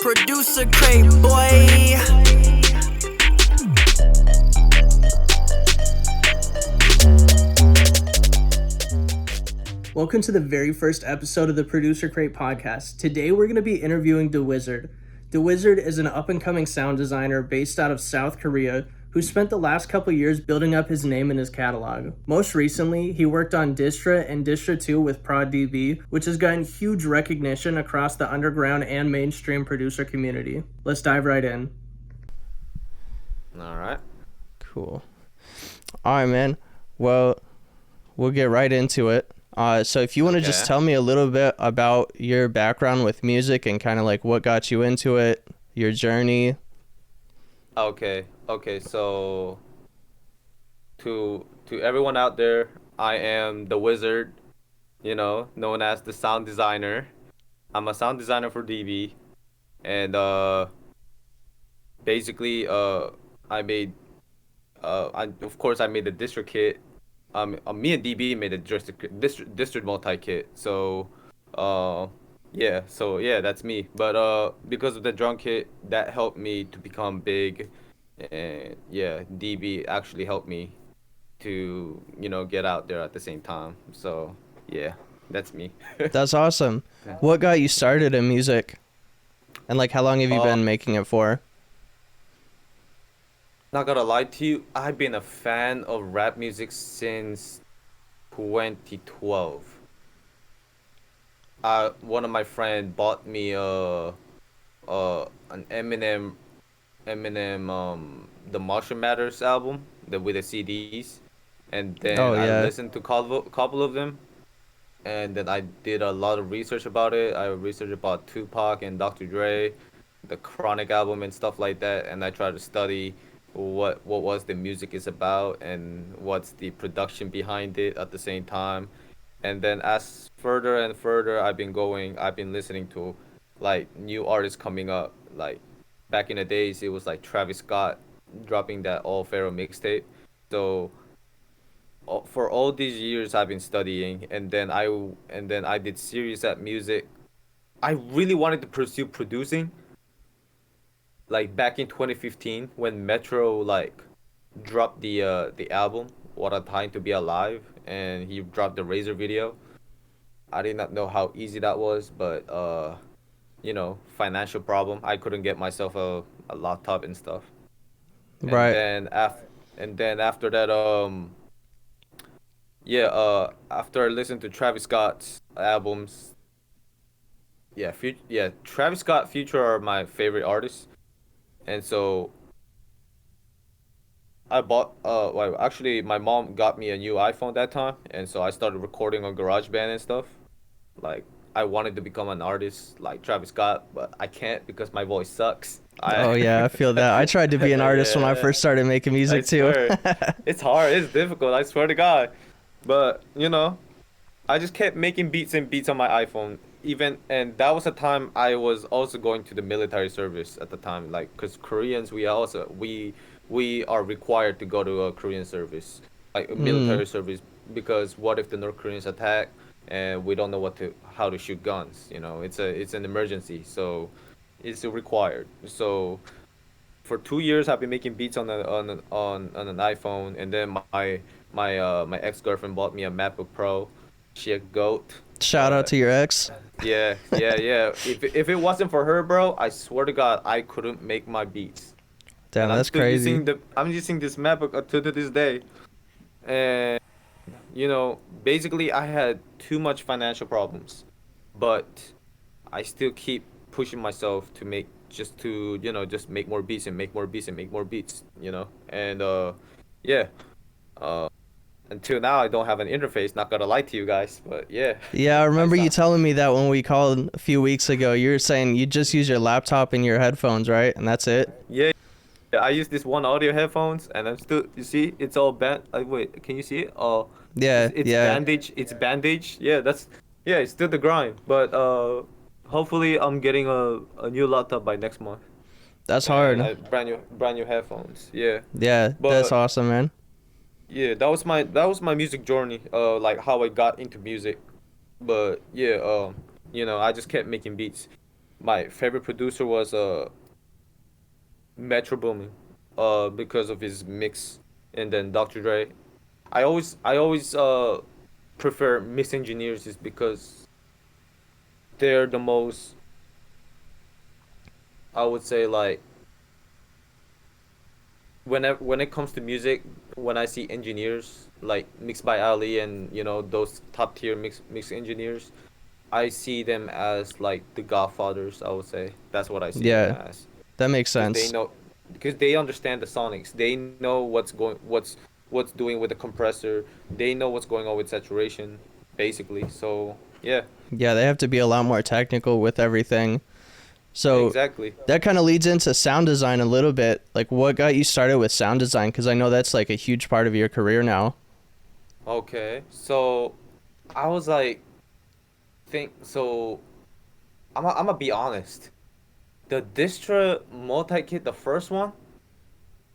Producercrate, boy. Welcome to the very first episode of the Producercrate podcast. Today we're going to be interviewing Dawizvrd. Dawizvrd is an up-and-coming sound designer based out of South Korea who spent the last couple years building up his name and his catalog. Most recently, he worked on Distra and Distra 2 with Prod DB, which has gotten huge recognition across the underground and mainstream producer community. Let's dive right in. All right. Cool. All right, man. Well, we'll get right into it. So if you want to just tell me a little bit about your background with music and kind of like what got you into it, your journey. Okay. So to everyone out there, I am Dawizvrd, known as the sound designer. I'm a sound designer for DB, and basically I made I made the Distra kit. Me and DB made a Distra multi-kit. So, that's me. But because of the drum kit, that helped me to become big, and DB actually helped me to get out there at the same time. So yeah, that's me. That's awesome. What got you started in music, and like how long have you been making it for? Not gonna lie to you, I've been a fan of rap music since 2012. One of my friends bought me an Eminem the Marshall Mathers album with the CDs, and then I listened to couple of them, and then I did a lot of research about it. I researched about Tupac and Dr. Dre, the Chronic album and stuff like that, and I tried to study what was the music is about and what's the production behind it at the same time. And then as further and further I've been listening to like new artists coming up. Like back in the days it was like Travis Scott dropping that All Pharaoh mixtape. So for all these years I've been studying, and then I did serious at music. I really wanted to pursue producing, like back in 2015 when Metro like dropped the album What a Time to Be Alive, and he dropped the Razor video. I did not know how easy that was, but financial problem. I couldn't get myself a laptop and stuff. Right. And then after that after I listened to Travis Scott's albums, Travis Scott, Future are my favorite artists. And so I bought my mom got me a new iPhone that time, and so I started recording on GarageBand and stuff. Like I wanted to become an artist like Travis Scott, but I can't because my voice sucks. I feel that. I tried to be an artist when I first started making music too. It's hard, it's difficult, I swear to God. But I just kept making beats on my iPhone. And that was a time I was also going to the military service at the time, like because Koreans we are required to go to a Korean service, like a military service, because what if the North Koreans attack and we don't know how to shoot guns? It's an emergency, so it's required. So for 2 years I've been making beats on an iPhone, and then my ex-girlfriend bought me a MacBook Pro. She a goat. Shout out to your ex. Yeah. If it wasn't for her, bro, I swear to God, I couldn't make my beats. Damn, that's crazy. I'm using this MacBook to this day, and basically I had too much financial problems, but I still keep pushing myself to make more beats and make more beats and make more beats. And until now, I don't have an interface. Not gonna lie to you guys, but yeah. Yeah, I remember you telling me that when we called a few weeks ago. You were saying you just use your laptop and your headphones, right? And that's it? Yeah, I use this one audio headphones, and I'm still. You see, it's all band. Wait, can you see it? Oh, yeah, it's bandage. It's bandage. Yeah, it's still the grind. But hopefully, I'm getting a new laptop by next month. That's hard. Brand new headphones. Yeah. Yeah, that's awesome, man. Yeah, that was my music journey, like how I got into music. But yeah, I just kept making beats. my favorite producer was Metro Boomin, because of his mix, and then Dr. Dre. I always prefer mix engineers is because they're the most, I would say, like, when it comes to music, when I see engineers like mixed by Ali and those top tier mix engineers, I see them as like the godfathers. I would say that's what I see them Yeah, as, that makes because they sense. know, because they understand the sonics. They know what's doing with the compressor. They know what's going on with saturation, basically. So yeah, Yeah, they have to be a lot more technical with everything. So exactly. that kind of leads into sound design a little bit. Like, what got you started with sound design? Because I know that's like a huge part of your career now. Okay, so I was like, think so. I'm gonna be honest. The Distra multi kit, the first one.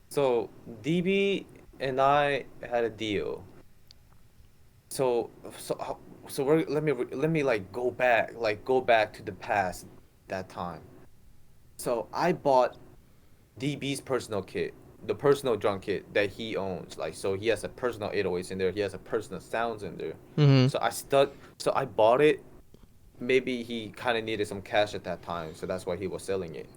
So DB and I had a deal. So so so let me like go back to the past that time. So I bought DB's personal kit, the personal drum kit that he owns. Like, so he has a personal 808s in there. He has a personal sounds in there. Mm-hmm. So I bought it. Maybe he kind of needed some cash at that time, so that's why he was selling it.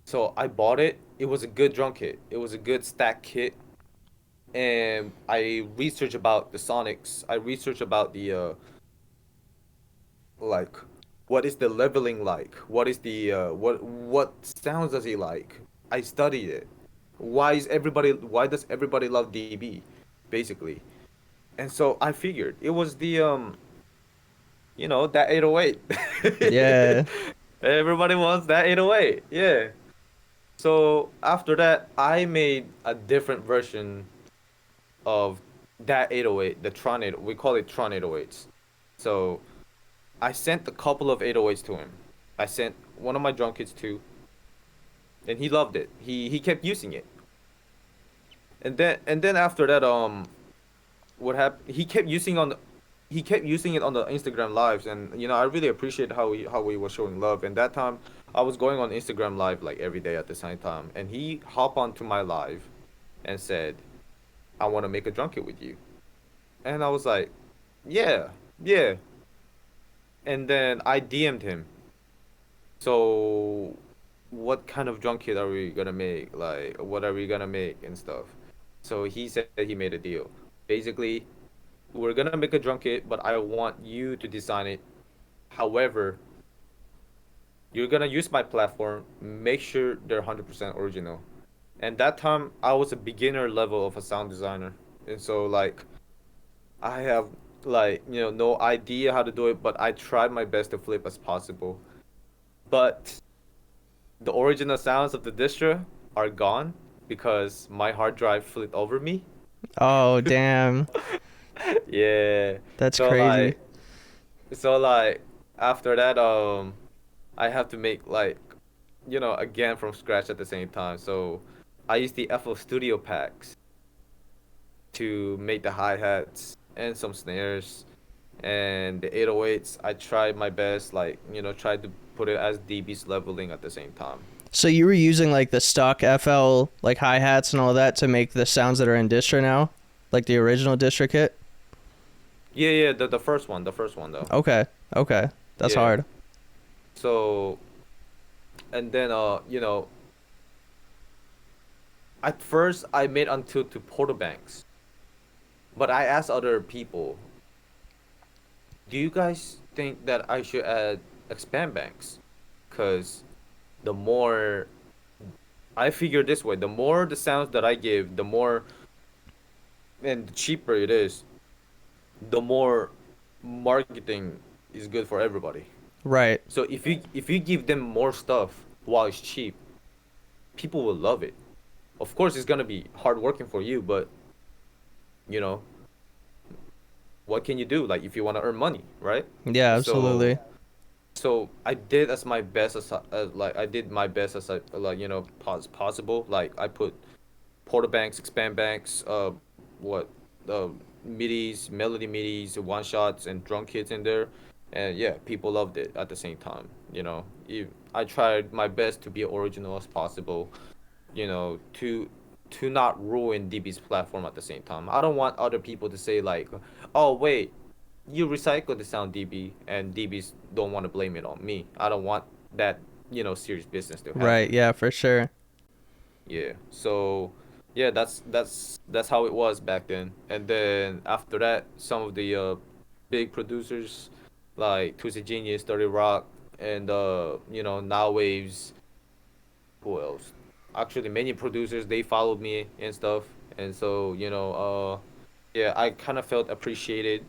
So I bought it. It was a good drum kit. It was a good stack kit, and I researched about the sonics. I researched about the like, what is the leveling like? What is the what sounds does he like? I studied it. Why does everybody love DB, basically? And so I figured it was the that 808. Yeah. Everybody wants that 808. Yeah. So after that, I made a different version of that 808, the Tron 8. We call it Tron 808s. So I sent a couple of 808s to him. I sent one of my drum kits too, and he loved it. He kept using it. And then after that, what happened? He kept using it on the Instagram lives, and I really appreciate how he was showing love. And that time, I was going on Instagram live like every day at the same time, and he hopped onto my live, and said, "I want to make a drum kit with you." And I was like, "Yeah, yeah." And then I DM'd him. So, what kind of drum kit are we gonna make? Like, what are we gonna make and stuff? So he said he made a deal. Basically, we're gonna make a drum kit, but I want you to design it. However, you're gonna use my platform. Make sure they're 100% original. And that time, I was a beginner level of a sound designer, and so like, I have like no idea how to do it, but I tried my best to flip as possible. But the original sounds of the distro are gone because my hard drive flipped over me. Oh, damn. Yeah. That's So crazy. like so like after that, I have to make like again from scratch at the same time. So I use the FL Studio packs to make the hi-hats and some snares, and the 808s. I tried my best, like, tried to put it as DB's leveling at the same time. So you were using like the stock FL like hi-hats and all that to make the sounds that are in Distra now? Like the original Distra kit? Yeah, yeah, the first one though. Okay. Okay. That's Yeah. hard. So, and then at first I made until to porta banks, but I asked other people, do you guys think that I should add expand banks? Cause the more I figure this way, the more the sounds that I give, the more and the cheaper it is, the more marketing is good for everybody. Right. So if you give them more stuff while it's cheap, people will love it. Of course, it's gonna be hard working for you, but you know what can you do? Like, if you want to earn money, right? Yeah, So absolutely. so I did as my best as like I did my best as like possible. Like, I put porta banks, expand banks, what, uh, midis, melody midis, one shots, and drum kits in there. and yeah, people loved it at the same time. I tried my best to be original as possible, to not ruin DB's platform at the same time. I don't want other people to say like, oh wait, you recycled the sound DB, and DBs don't want to blame it on me. I don't want that, serious business to happen. Right, yeah, for sure. Yeah. So, yeah, that's how it was back then. And then after that, some of the big producers like Twisted Genius, Dirty Rock, and Now Waves. Who else? Actually, many producers, they followed me and stuff, and so yeah, I kind of felt appreciated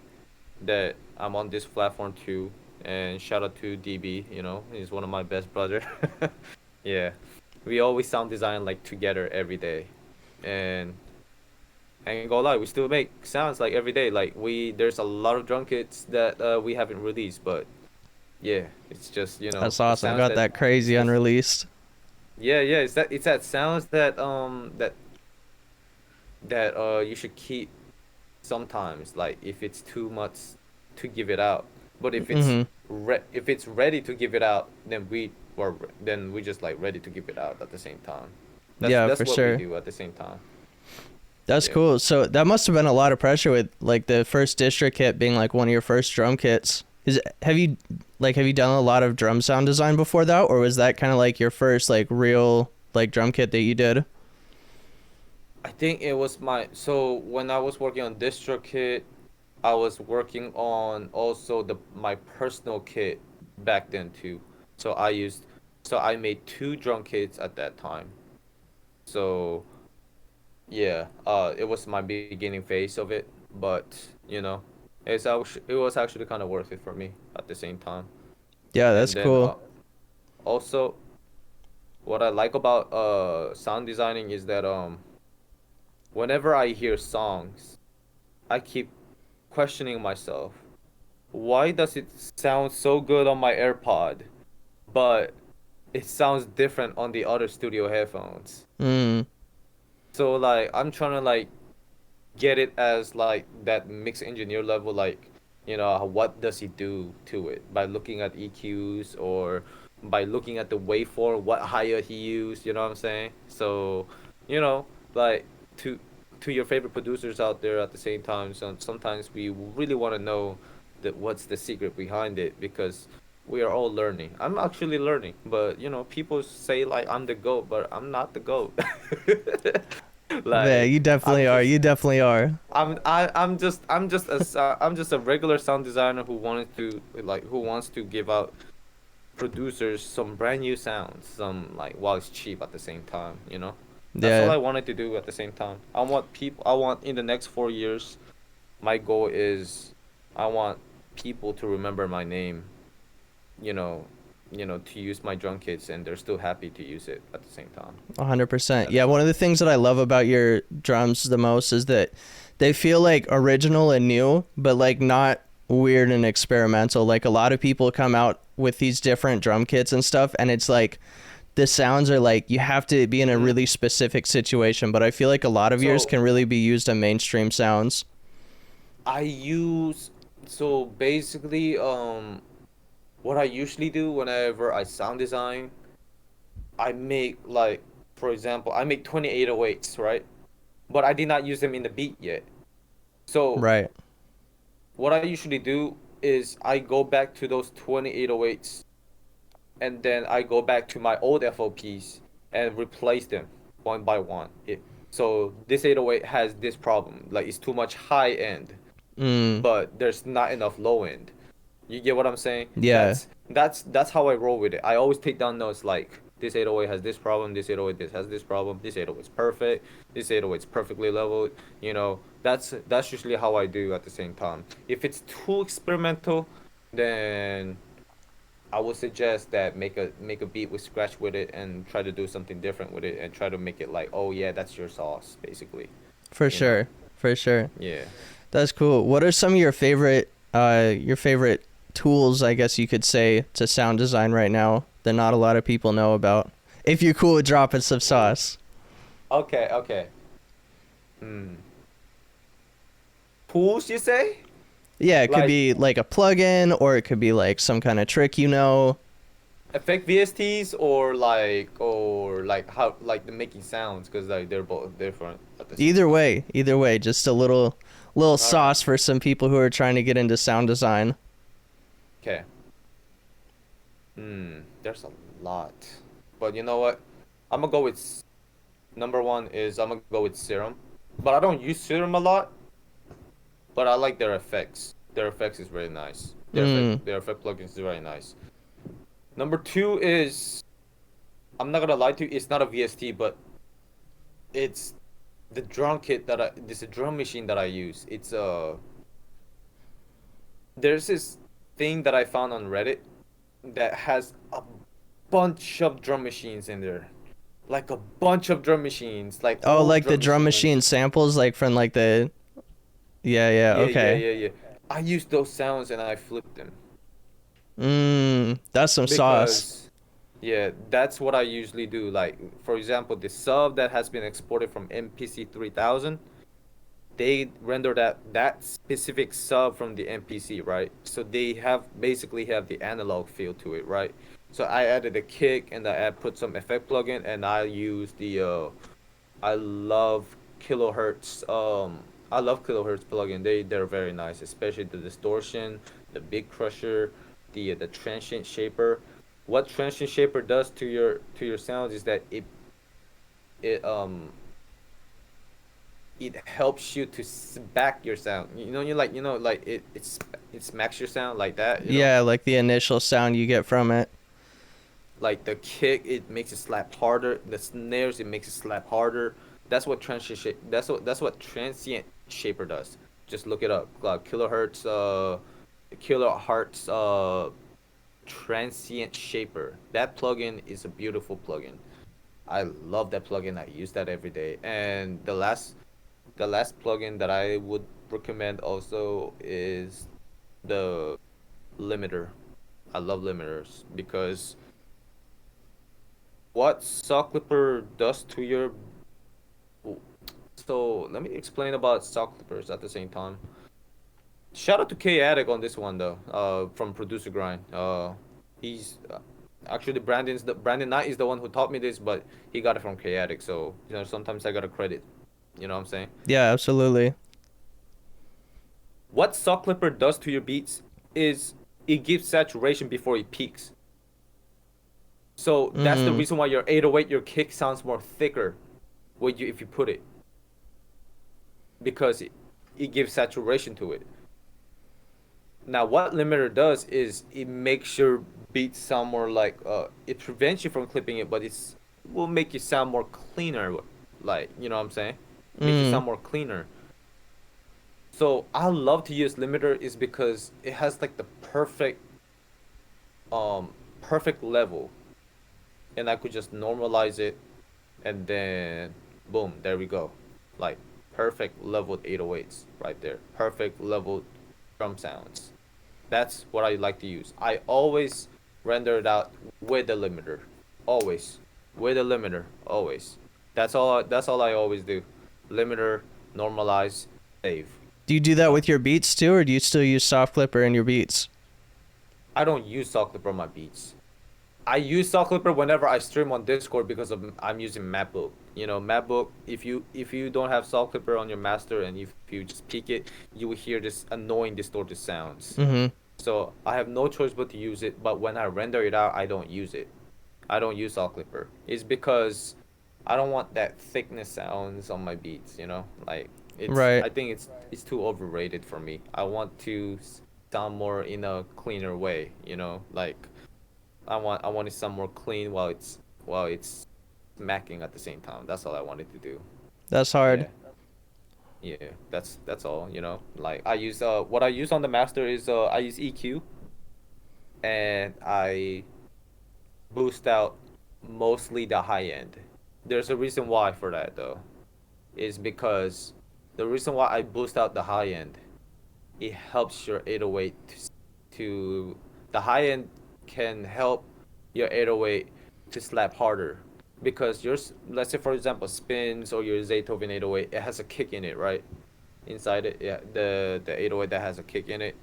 that I'm on this platform too. And shout out to DB, he's one of my best brother. Yeah, we always sound design like together every day, and I ain't gonna lie, we still make sounds like every day. Like there's a lot of drum kits that we haven't released, but yeah, it's just That's awesome. I got that crazy unreleased. Yeah, it's that sounds that you should keep sometimes. Like if it's too much to give it out, but if it's if it's ready to give it out, then we just like ready to give it out at the same time. That's for what sure. we do at the same time. That's cool. So that must have been a lot of pressure with like the first Distra kit being like one of your first drum kits. Have you done a lot of drum sound design before that, or was that kind of like your first like real like drum kit that you did? I think it was so when I was working on Distra kit, I was working on also my personal kit back then too. So I made 2 drum kits at that time. So yeah, it was my beginning phase of it, but it was actually kind of worth it for me at the same time. Yeah, that's And then cool. also, what I like about sound designing is that whenever I hear songs, I keep questioning myself, why does it sound so good on my AirPod, but it sounds different on the other studio headphones? So like I'm trying to like get it as like that mix engineer level, like what does he do to it by looking at EQs or by looking at the waveform, what hi-hat he used, you know what I'm saying? So like to your favorite producers out there at the same time, so sometimes we really want to know that what's the secret behind it, because we are all learning. I'm actually learning, but people say like I'm the GOAT, but I'm not the GOAT. Like Yeah, you definitely are. You definitely are. I'm just a regular sound designer who wants to give out producers some brand new sounds, some like while it's cheap at the same time. That's all I wanted to do at the same time. I want in the next 4 years, my goal is I want people to remember my name, to use my drum kits, and they're still happy to use it at the same time. 100%. Yeah, one of the things that I love about your drums the most is that they feel like original and new, but like not weird and experimental. Like a lot of people come out with these different drum kits and stuff, and it's like the sounds are like you have to be in a really specific situation, but I feel like a lot of yours can really be used on mainstream sounds. So basically, what I usually do whenever I sound design, I make like, for example, I make 20 808s, right? But I did not use them in the beat yet. So right, what I usually do is I go back to those 20 808s, and then I go back to my old FOPs and replace them one by one. So this 808 has this problem, like it's too much high end, but there's not enough low end. You get what I'm saying? Yeah. That's how I roll with it. I always take down notes like this 808 has this problem, this 808 has this problem, this 808 is perfect, this 808 is perfectly leveled. That's usually how I do at the same time. If it's too experimental, then I would suggest that make a beat with scratch with it and try to do something different with it and try to make it like, oh yeah, that's your sauce basically. For sure. Yeah. That's cool. What are some of your favorite tools, I guess you could say, to sound design right now that not a lot of people know about? If you're cool with dropping some sauce. Okay. Tools, you say? Yeah, it could Like, be like a plugin, or it could be like some kind of trick, you know. effect VSTs or how like the making sounds, because like they're both different at the same time. Either way, just a little All right. sauce for some people who are trying to get into sound design. Okay. There's a lot, but you know what? I'm gonna go with number one is I'm gonna go with Serum, but I don't use Serum a lot. But I like their effects. Their effects is very nice. Their effect plugins is very nice. Number two is, I'm not gonna lie to you, it's not a VST, but it's the drum kit that this a drum machine that I use. It's there's this thing that I found on Reddit that has a bunch of drum machines in there. Like a bunch of drum machines, like Oh, old like the drum drum machines. machine samples, like from like the. Yeah, okay. Yeah. I use those sounds and I flip them That's some sauce. because yeah, that's what I usually do. Like, for example, the sub that has been exported from MPC 3000, they render that specific sub from the MPC, right? So they basically have the analog feel to it, right? So I added a kick and I put some effect plugin and I use the I love kilohertz I love kilohertz plugin. They're very nice, especially the distortion, the big crusher, the transient shaper. What transient shaper does to your sounds is that it it helps you to back your sound. It smacks your sound like that. Yeah, like the initial sound you get from it. Like the kick, it makes it slap harder. The snares, it makes it slap harder. That's what that's what transient shaper does. Just look it up. Kilohertz transient shaper. That plugin is a beautiful plugin. I love that plugin. I use that every day. And the last plugin that I would recommend also is the limiter. I love limiters because what saw clipper does to your, so let me explain about saw clippers at the same time. Shout out to K Addict on this one though, from Producer Grind. He's actually Brandon Knight is the one who taught me this, but he got it from K Addict. So sometimes I gotta credit. You know what I'm saying? Yeah, absolutely. What saw clipper does to your beats is it gives saturation before it peaks. So that's the reason why your 808, your kick sounds more thicker if you put it, because it gives saturation to it. Now, what limiter does is it makes your beats sound more like it prevents you from clipping it, but it will make you sound more cleaner. Like, you know what I'm saying? Make you sound more cleaner. So I love to use limiter is because it has like the perfect level, and I could just normalize it, and then boom, there we go. Like perfect leveled 808s right there. Perfect leveled drum sounds. That's what I like to use. I always render it out with the limiter. Always. With the limiter. Always. That's all I always do. Limiter, normalize, save. Do you do that with your beats too, or do you still use soft clipper in your beats? I don't use Saw Clipper on my beats. I use Saw Clipper whenever I stream on Discord because I'm using MacBook. MacBook. If you don't have Saw Clipper on your master and if you just peek it, you will hear this annoying distorted sounds. So I have no choice but to use it. But when I render it out, I don't use it. I don't use Saw Clipper. It's because I don't want that thickness sounds on my beats. Like Right. I think it's too overrated for me. I want to sound more in a cleaner way. Like I want it to sound more clean while it's smacking at the same time. That's all I wanted to do. That's hard. Yeah, that's all. Like I use what I use on the master is I use EQ and I boost out mostly the high end. There's a reason why for that though. Is because the reason why I boost out the high end, it helps your 808 to the high end can help your 808 to slap harder, because let's say for example spins or your Zaytoven 808, it has a kick in it, right? inside it. Yeah, the 808 that has a kick in it.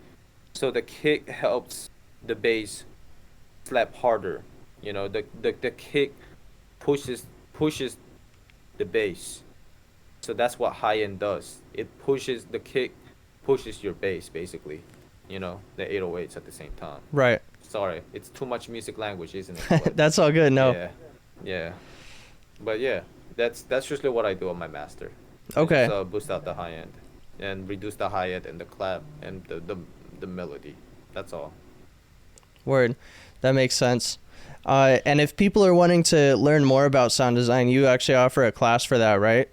So the kick helps the bass slap harder. You know, the kick pushes the bass. So that's what high end does. It pushes the kick, pushes your bass basically. You know, the 808s at the same time. Right. Sorry, it's too much music language, isn't it? But That's all good. No. yeah, yeah. But yeah, that's usually what I do on my master. Okay. I just, boost out the high end and reduce the hi hat and the clap and the melody. That's all. Word. That makes sense. And if people are wanting to learn more about sound design, you actually offer a class for that, right?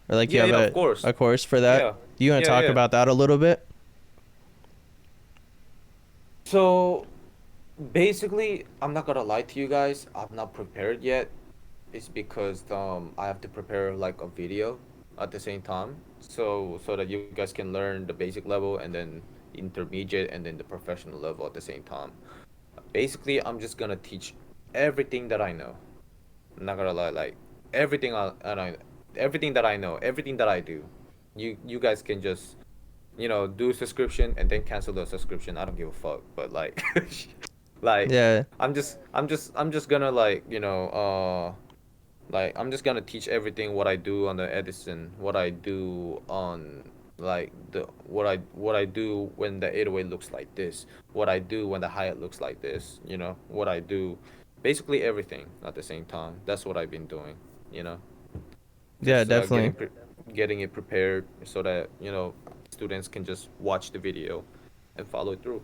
Or like you have of course. a course for that? Yeah. Do you want to talk about that a little bit? So basically, I'm not gonna lie to you guys. I'm not prepared yet. It's because I have to prepare like a video at the same time, so that you guys can learn the basic level and then intermediate and then the professional level at the same time. Basically, I'm just gonna teach everything that I know. I'm not gonna lie, like everything everything that I know, everything that I do. You guys can just do a subscription and then cancel the subscription. I don't give a fuck. But like, like Yeah. I'm just gonna like I'm just gonna teach everything what I do on the Edison, what I do on like what I do when the 808 looks like this, what I do when the hi-hat looks like this, what I do, basically everything at the same time. That's what I've been doing, you know. Yeah, Just definitely. getting it prepared so that students can just watch the video and follow through.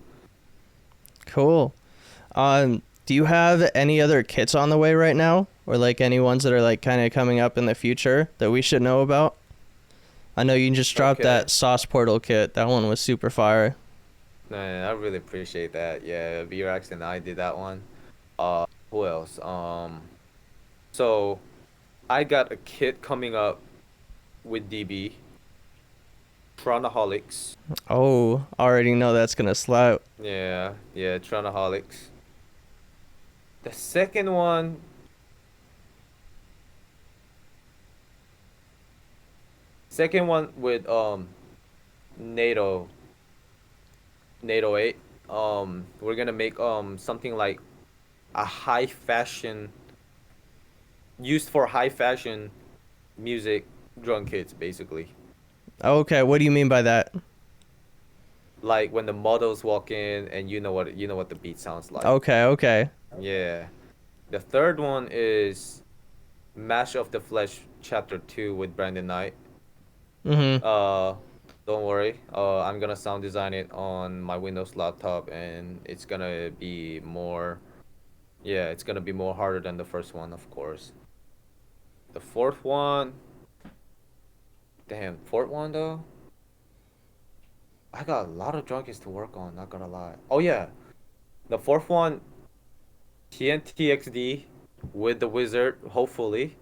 Cool. Do you have any other kits on the way right now, or like any ones that are like kind of coming up in the future that we should know about? I know you just dropped that Sauce Portal kit. That one was super fire. Man, I really appreciate that. Yeah, VRX and I did that one. Who else? So I got a kit coming up with DB. Tronaholics. Oh, already know that's gonna slap. Yeah, Tronaholics. The second one. Second one with NATO 8. We're gonna make something like a high fashion used for high fashion music drum kits basically. Okay, what do you mean by that? Like when the models walk in and you know what the beat sounds like. Okay. Yeah. The third one is Mash of the Flesh Chapter 2 with Brandon Knight. Mm-hmm. Don't worry. I'm gonna sound design it on my Windows laptop, and it's gonna be more. Yeah, it's gonna be more harder than the first one, of course. The fourth one. Damn, fourth one though. I got a lot of drunkies to work on. Not gonna lie. Oh yeah, the fourth one. TNTXD with the wizard. Hopefully.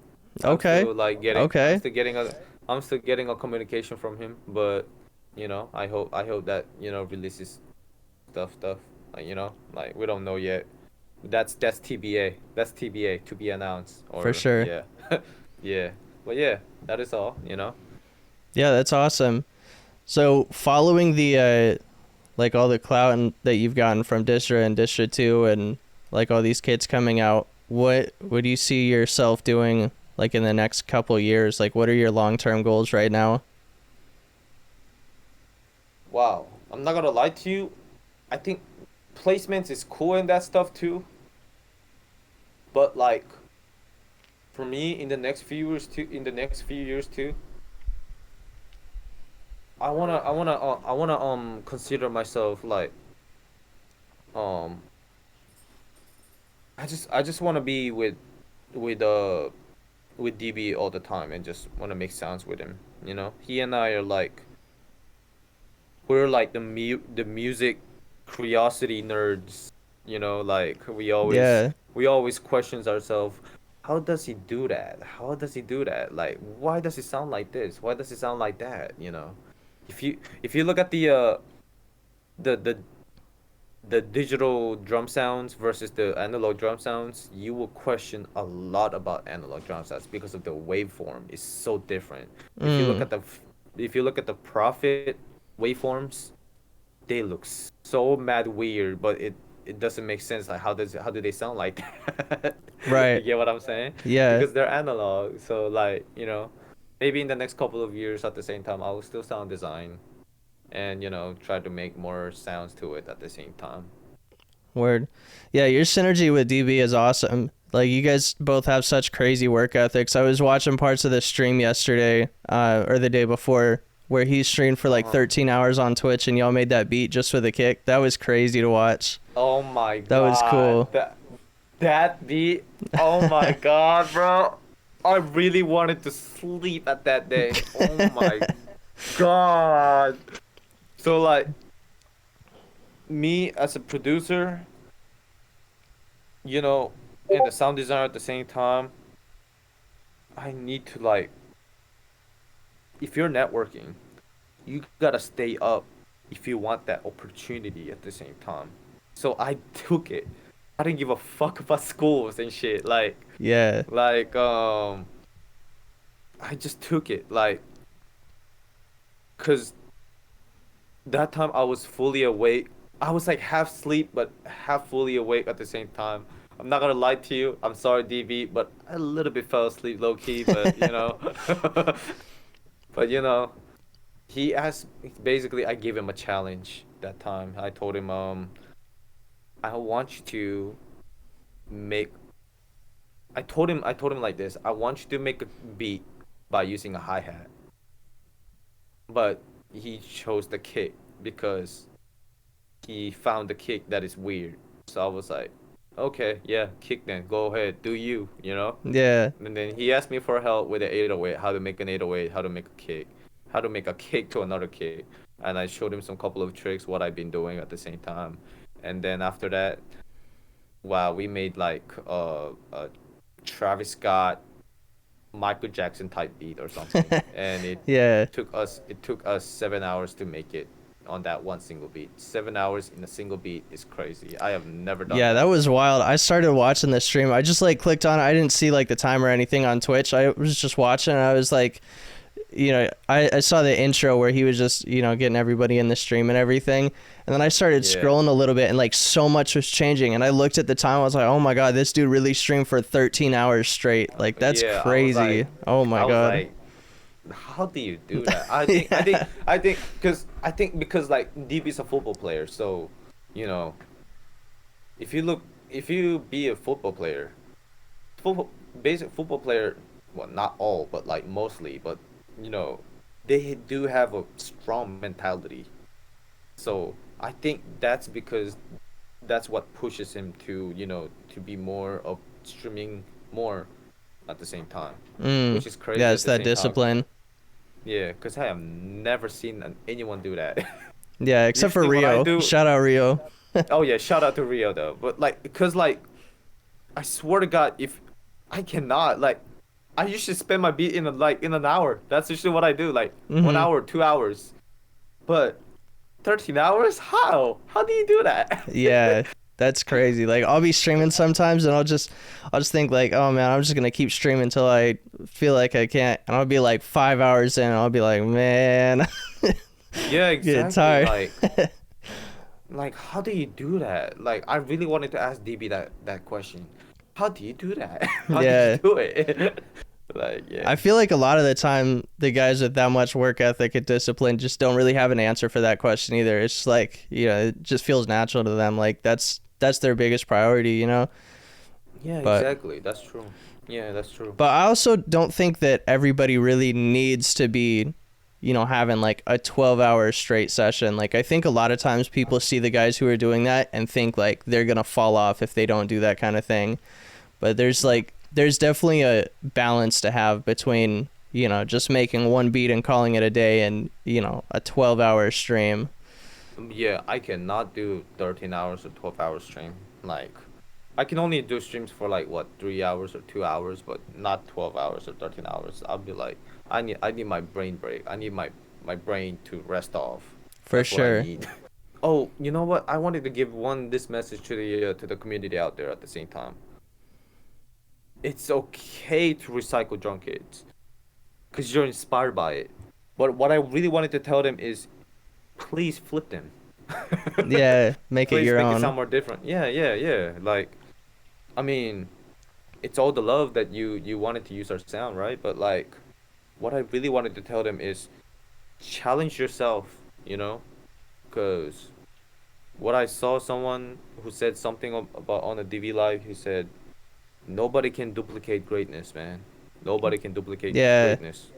Okay. I'm still, like getting. Okay. I'm still getting a communication from him, but I hope that releases stuff like like we don't know yet. That's TBA. That's TBA to be announced. Or, for sure. Yeah, yeah. But yeah, that is all. Yeah, that's awesome. So following the like all the clout that you've gotten from Distra and Distra 2 and like all these kits coming out, what would you see yourself doing like in the next couple years? Like what are your long-term goals right now? Wow, I'm not gonna lie to you. I think placements is cool and that stuff too. But like for me in the next few years too, I wanna consider myself like um I just wanna be with with DB all the time and just wanna make sounds with him. He and I are like we're like the music curiosity nerds. Like we always questions ourselves. How does he do that? How does he do that? Like, why does it sound like this? Why does it sound like that? If you look at the the the digital drum sounds versus the analog drum sounds, you will question a lot about analog drum sounds because of the waveform is so different. If you look at if you look at the profit waveforms, they look so mad weird, but it doesn't make sense. Like how do they sound like that? You Right. get what I'm saying? Yeah. Because they're analog. So like, maybe in the next couple of years at the same time I will still sound design and try to make more sounds to it at the same time. Word. Yeah, your synergy with DB is awesome. Like, you guys both have such crazy work ethics. I was watching parts of the stream yesterday, or the day before, where he streamed for like 13 hours on Twitch, and y'all made that beat just with a kick. That was crazy to watch. Oh my god. That was cool. That beat. Oh my god, bro. I really wanted to sleep at that day. Oh my god. So like, me as a producer, and the sound designer at the same time, I need to like, if you're networking, you gotta stay up if you want that opportunity at the same time. So I took it. I didn't give a fuck about schools and shit. Like, Yeah. I just took it. Like, cause that time I was fully awake. I was like half asleep, but half fully awake at the same time. I'm not gonna lie to you. I'm sorry, DB, but I a little bit fell asleep low key. But but he asked. Basically, I gave him a challenge that time. I told him, I want you to make. I told him like this. I want you to make a beat by using a hi hat. But he chose the kick because he found the kick that is weird. So I was like, okay, yeah, kick then. Go ahead, do you, Yeah. And then he asked me for help with the 808, how to make an 808, how to make a kick, how to make a kick to another kick. And I showed him some couple of tricks, what I've been doing at the same time. And then after that, wow, we made like a Travis Scott, Michael Jackson type beat or something. And it took us 7 hours to make it on that one single beat. 7 hours in a single beat is crazy. I have never done that. Yeah, that was wild. I started watching the stream. I just like clicked on it. I didn't see like the time or anything on Twitch. I was just watching and I was like, I saw the intro where he was just, getting everybody in the stream and everything. And then I started scrolling a little bit and like so much was changing. And I looked at the time. I was like, oh my God, this dude really streamed for 13 hours straight. Like, that's crazy. Oh my God. Like, how do you do that? I think because like DB's a football player. So, if you be a football player, basic football player, well, not all, but like mostly, but they do have a strong mentality. So I think that's because that's what pushes him to to be more of streaming more at the same time, which is crazy. Yeah, it's that discipline. Yeah, because I have never seen anyone do that. Yeah, except for Rio. Shout out Rio. Oh yeah, shout out to Rio though. But like, because like, I swear to God, if I cannot like, I usually spend my beat in an hour. That's usually what I do, like 1 hour, 2 hours. But 13 hours? How? How do you do that? Yeah, that's crazy. Like, I'll be streaming sometimes and I'll just think like, oh man, I'm just gonna keep streaming until I feel like I can't. And I'll be like 5 hours in and I'll be like, man. Yeah, exactly. Getting tired. Like, how do you do that? Like, I really wanted to ask DB that question. How do you do that? How do you do it? Like, yeah. I feel like a lot of the time, the guys with that much work ethic and discipline just don't really have an answer for that question either. It's just like, it just feels natural to them. Like, that's their biggest priority, Yeah, exactly. That's true. Yeah, that's true. But I also don't think that everybody really needs to be, having like a 12-hour straight session. Like, I think a lot of times people see the guys who are doing that and think like they're going to fall off if they don't do that kind of thing. But there's definitely a balance to have between, just making one beat and calling it a day and, a 12-hour stream. Yeah, I cannot do 13 hours or 12-hour stream. Like, I can only do streams for like, 3 hours or 2 hours, but not 12 hours or 13 hours. I'll be like, I need my brain break. I need my brain to rest off. For sure. Oh, you know what? I wanted to give this message to the community out there at the same time. It's okay to recycle drum kits because you're inspired by it, But what I really wanted to tell them is, please flip them. Yeah, make it Please your make it own. sound more different. Yeah, yeah, yeah. Like, I mean, it's all the love that you wanted to use our sound, right? But like, what I really wanted to tell them is challenge yourself, you know? Because what I saw someone who said something about on a DV live, he said, nobody can duplicate greatness, man. Nobody can duplicate Yeah, greatness.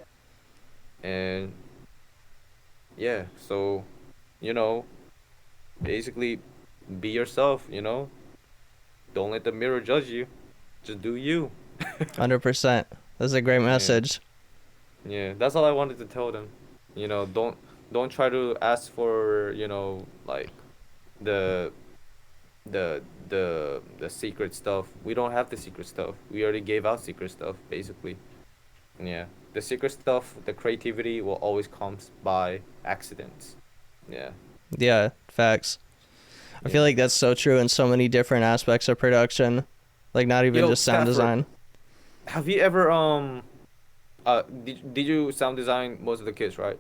And yeah, so, you know, basically be yourself, you know? Don't let the mirror judge you. Just do you. 100%. That's a great Yeah. message. Yeah, that's all I wanted to tell them. You know, don't try to ask for, you know, like the the secret stuff. We don't have the secret stuff. We already gave out secret stuff basically. Yeah. The secret stuff, the creativity will always comes by accidents. Yeah. Yeah, facts. I feel Yeah. like that's so true in so many different aspects of production. Like not even Yo, just sound Stafford, design. have you ever did you sound design most of the kits, right?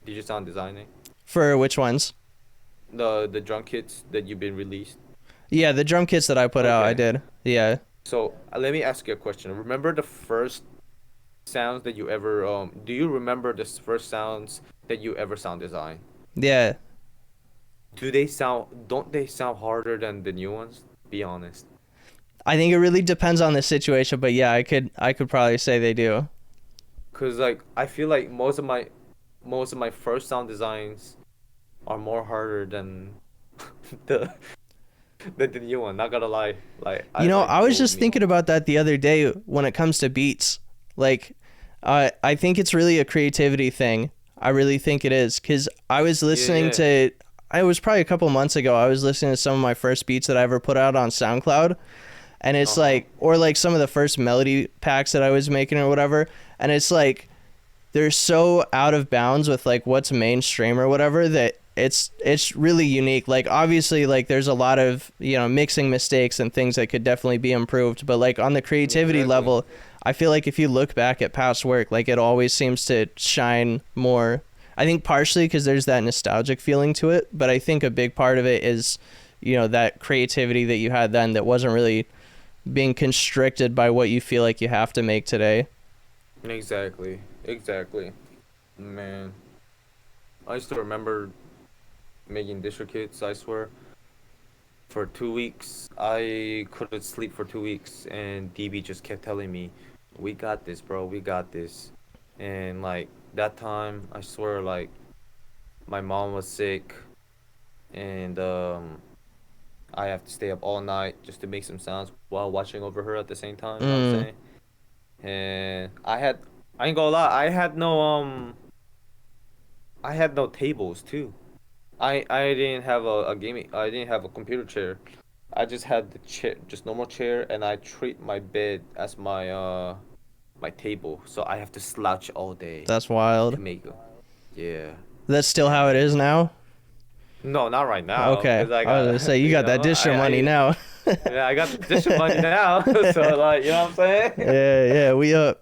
Did you sound designing For which ones? the drum kits that you've been released? Yeah, the drum kits that I put out, I Okay. did. Yeah. So let me ask you a question. Remember the first sounds that you ever do you remember the first sounds that you ever sound design? Yeah. Do they sound don't they sound harder than the new ones? Be honest. I think it really depends on the situation, but yeah, I could probably say they do. 'Cause like I feel like most of my first sound designs are more harder than the the new one. Not gonna lie. Like You I know, like I was both just new thinking ones. about that the other day when it comes to beats. Like, I think it's really a creativity thing. I really think it is, because I was Yeah, listening yeah. to, I was probably a couple months ago, I was listening to some of my first beats that I ever put out on SoundCloud. And it's Uh-huh. like, or like some of the first melody packs that I was making or whatever. And it's like, they're so out of bounds with like what's mainstream or whatever that it's really unique. Like obviously like there's a lot of, you know, mixing mistakes and things that could definitely be improved, but like on the creativity Exactly. level, I feel like if you look back at past work, like it always seems to shine more. I think partially because there's that nostalgic feeling to it, but I think a big part of it is, you know, that creativity that you had then that wasn't really being constricted by what you feel like you have to make today. Exactly. Exactly. Man, I used to remember making Distra kits, I swear. For 2 weeks, I couldn't sleep for 2 weeks, and DB just kept telling me, "We got this, bro. We got this." And like that time, I swear, like my mom was sick, and I have to stay up all night just to make some sounds while watching over her at the same time. You know what I'm Mm, saying? And I ain't gonna lie, I had no tables too. I didn't have I didn't have a computer chair. I just had the chair, just normal chair, and I treat my bed as my table. So I have to slouch all day that's wild. to make it. Yeah. That's still how it And is now. no, not right now, Okay, cause I I was gonna got say you got that Disher money I now. yeah, I got the district money now. So like, you know what I'm saying? Yeah, we up.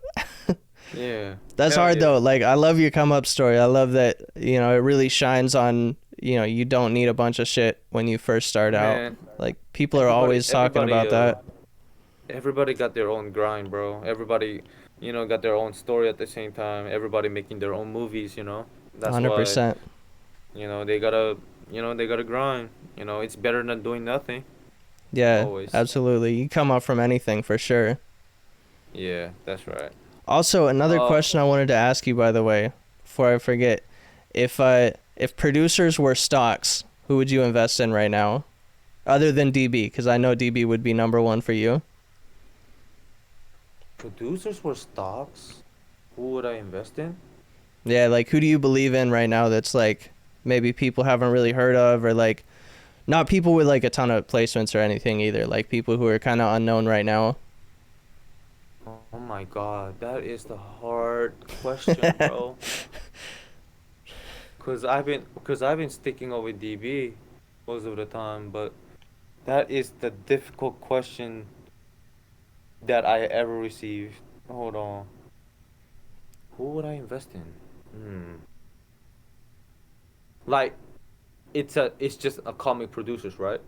Yeah. That's Hell hard yeah. though. Like I love your come up story. I love that, you know, it really shines on, you know, you don't need a bunch of shit when you first start out. Man, Like people are everybody always talking everybody about that. everybody got their own grind, bro. Everybody, got their own story at the same time. Everybody making their own movies. That's why, 100%. they gotta grind. It's better than doing nothing. Yeah, Always. absolutely. You come up from anything for sure. Yeah, that's right. Also, another Uh, question I wanted to ask you, by the way, before I forget, if producers were stocks, who would you invest in right now, other than DB? Because I know DB would be number one for you. producers were stocks. Who would I invest in? Yeah, like who do you believe in right now that's like maybe people haven't really heard of, or like not people with like a ton of placements or anything either, like people who are kind of unknown right now. Oh my God, that is the hard question, bro. Cause I've been sticking with DB most of the time, but that is the difficult question that I ever received. Hold on. Who would I invest in? Hmm. Like, it's just a comic producers, right?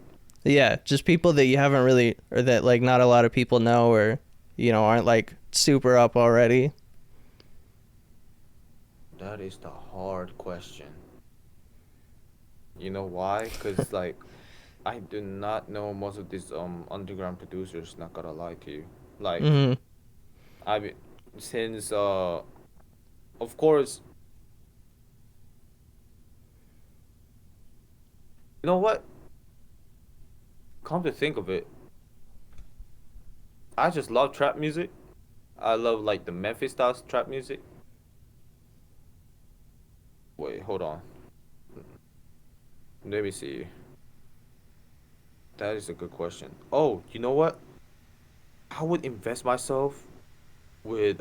Yeah, just people that you haven't really, or that like not a lot of people know, or aren't like super up already. That is the hard question. You know why? Because like I do not know most of these underground producers, not gonna lie to you. Like Mm-hmm. I mean, since of course, you know what? Come to think of it, I just love trap music. I love like the Memphis style trap music. Wait, hold on. Let me see. That is a good question. Oh, you know what? I would invest myself with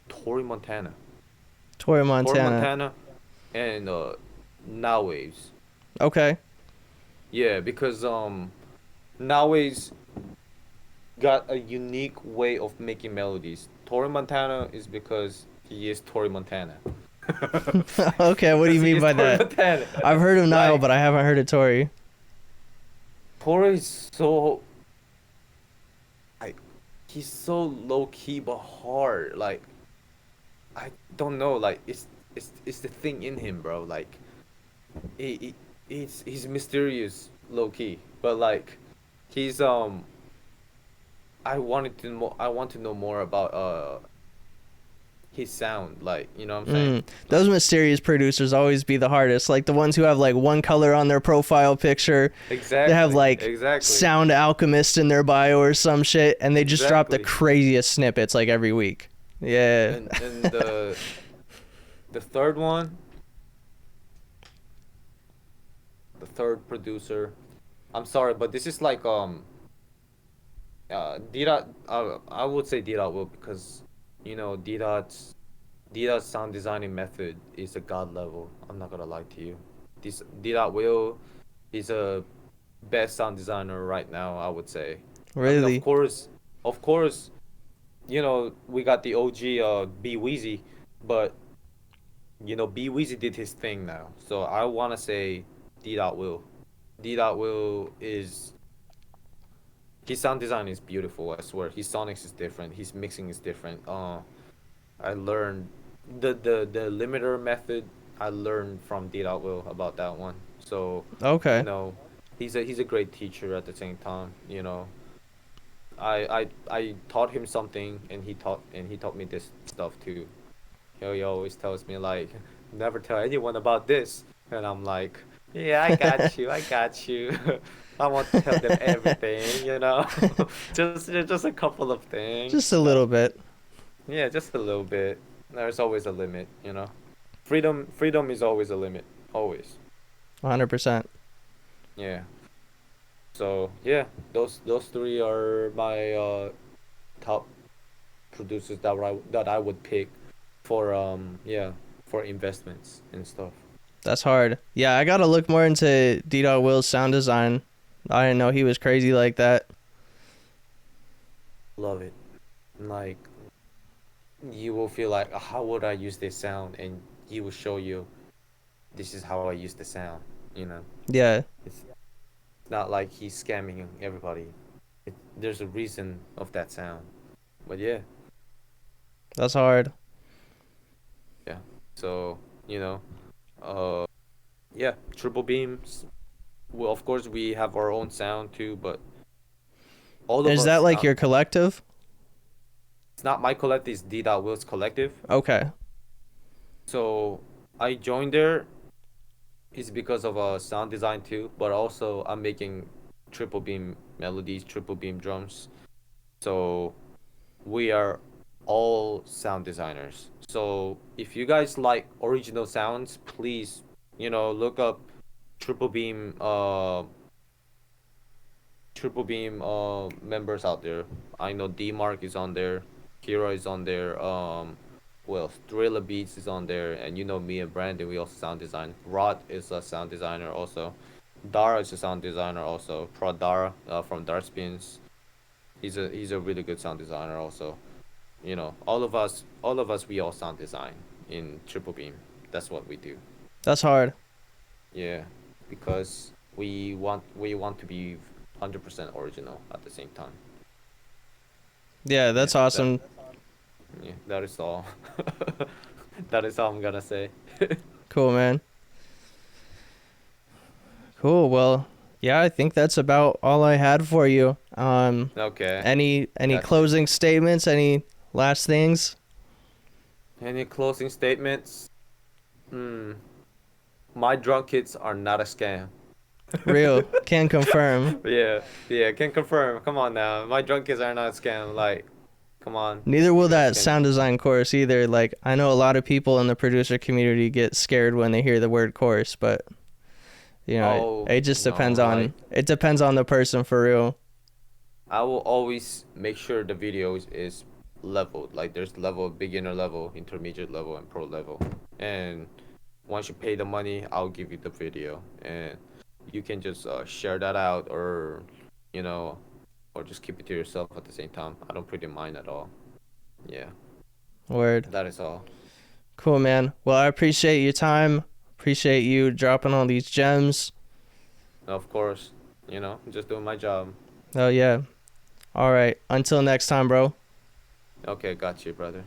Tory Montana. Tory Tory Montana. Montana and Now Waves. Okay. Yeah, because Now Waves got a unique way of making melodies. Tory Montana is because he is Tory Montana. Okay, what do you Because he mean is by Tory that? Montana. I've heard of Nile, Like, but I haven't heard of Tory. Tory is so like he's so low key but hard. Like I don't know. Like it's the thing in him, bro. Like he's mysterious low key, but like he's I want to know more about his sound, like, you know what I'm saying? Like, Those mysterious producers always be the hardest. Like the ones who have like one color on their profile picture. They have like exactly. Sound Alchemist in their bio or some shit, and they just drop the Exactly. craziest snippets like every week. Yeah. And the third one, the third producer. I'm sorry, but this is like D-Dot, I would say D-Dot will, because D-Dot's sound designing method is a god level. I'm not gonna lie to you. This D-Dot will is a best sound designer right now, I would say. I mean, Really? of course, we got the OG B Weezy, but B Weezy did his thing now. So I wanna say D Dot Will. D Dot Will is his sound design is beautiful, I swear. His sonics is different, his mixing is different. I learned the limiter method. I learned from D Dot Will about that one. So, Okay. he's a great teacher at the same time, I taught him something, and he taught me this stuff too. He always tells me like, never tell anyone about this, and I'm like, yeah, I got you, I got you. I won't tell them everything, just a couple of things. Just a little bit. Yeah, just a little bit. There's always a limit. Freedom is always a limit, always. 100%. Yeah. So yeah, those three are my top producers that I would pick for for investments and stuff. That's hard. Yeah, I gotta look more into D. Will's sound design. I didn't know he was crazy like that. Love it. Like, you will feel like, how would I use this sound, and he will show you, this is how I use the sound. Yeah. It's not like he's scamming everybody. There's a reason of that sound. But yeah. That's hard. Yeah. So, yeah, triple beams. Well, of course we have our own sound too, but all of us. Is that like your collective? It's not my collective, it's D. Will's collective. Okay. So I joined there is because of sound design too, but also I'm making triple beam melodies, triple beam drums. So we are all sound designers. So if you guys like original sounds, please, look up triple beam members out there. I know D Mark is on there, Kira is on there, well, Thriller Beats is on there, and me and Brandon, we also sound design. Rod is a sound designer also. Dara is a sound designer also. Prod Dara from Darkspins. He's a really good sound designer also. All of us we all sound design in Triple Beam. That's what we do. That's hard. Yeah, because we want to be 100% original at the same time. Yeah, that's awesome. Yeah, that is all. That is all I'm gonna say. Cool, man. Cool. Well, yeah, I think that's about all I had for you. Okay. Any Gotcha. closing statements? Any last things? Any closing statements? My drunk kits are not a scam. Real. Can confirm. Yeah, can confirm. Come on now. My drunk kits are not a scam. Like, come on. Neither will that Scam. sound design course either. Like, I know a lot of people in the producer community get scared when they hear the word course, but you know, it just depends on it depends on the person for real. I will always make sure the video is leveled. Like, there's level, beginner level, intermediate level, and pro level. And once you pay the money, I'll give you the video, and you can just share that out, or you know, or just keep it to yourself at the same time. I don't pretty mind at all. Yeah. Word. That is all. Cool, man. Well, I appreciate your time. Appreciate you dropping all these gems. Of course, just doing my job. Oh, yeah. All right. Until next time, bro. Okay, got you, brother.